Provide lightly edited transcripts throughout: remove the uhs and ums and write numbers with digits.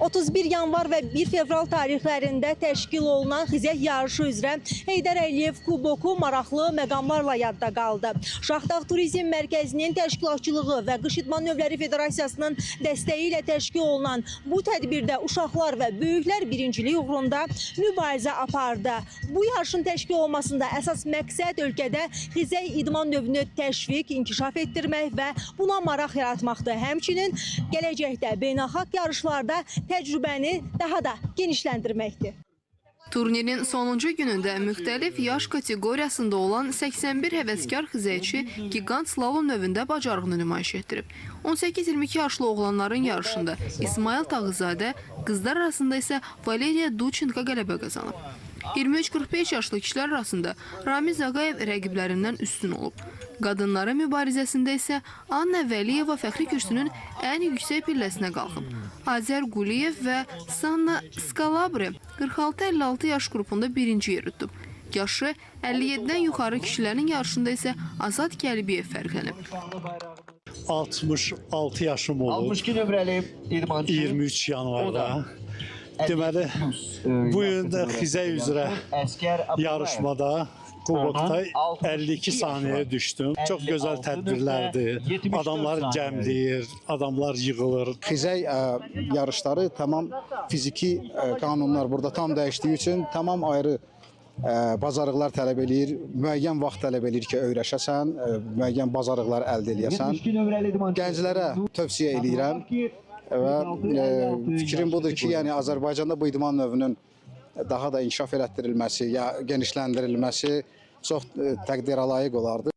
31 yanvar və 1 fevral tarixlərində təşkil olunan xizək yarışı üzrə Heydər Əliyev kuboku maraqlı məqamlarla yadda qaldı. Şaxdağ Turizm Mərkəzinin təşkilatçılığı və Qış İdman Növləri Federasiyasının dəstəyi ilə təşkil olunan bu tədbirdə uşaqlar və böyüklər birincilik uğrunda mübarizə apardı. Bu yarışın təşkil olmasında əsas məqsəd ölkədə xizək idman növünü təşviq, inkişaf etdirmək və buna maraq yaratmaqdır. Həmçinin gələcəkdə beynəlxalq yarışlarda təcrübəni daha da genişləndirməkdir. Turnirin sonuncu günündə müxtəlif yaş kateqoriyasında olan 81 həvəskar xizəkçi gigant slalom növündə bacarığını nümayiş etdirib. 18-22 yaşlı oğlanların yarışında İsmail Tağızadə, qızlar arasında isə Valeriya Duchenko qələbə qazanıb. 23-45 yaşlı kişilər arasında Ramiz Ağayev rəqiblərindən üstün olub. Qadınların mübarizəsində isə Anna Vəliyeva fəxri kürsünün ən yüksək pilləsinə qalxıb. Azər Quliyev və Sanna Skalabri 46-56 yaş qrupunda birinci yer tutub. Yaşı 57-dən yuxarı kişilərin yarışında isə Azad Gəlibiyev fərqlənib. 66 yaşım olub. 62 nömrəli idmançı 23 yanvarda. Deməli, bu gün də xizək üzrə yarışmada, kubokda 52 saniyəyə düşdüm. Çox gözəl tədbirlərdir. Adamlar cəmləyir, adamlar yığılır. Xizək yarışları tamam fiziki qanunlar burada tam dəyişdiyi üçün tamam ayrı bacarıqlar tələb eləyir. Müəyyən vaxt tələb eləyir ki, öyrəşəsən, müəyyən bacarıqlar əldə eləyəsən. Gənclərə tövsiyə eləyirəm. Və fikrim budur ki, yəni Azərbaycanda bu idman növünün daha da inkişaf elətdirilməsi, ya genişləndirilməsi çox təqdirə layiq olardı.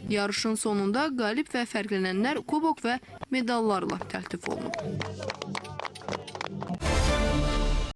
Yarışın sonunda qalib və fərqlənənlər kubok və medallarla təltif olunub.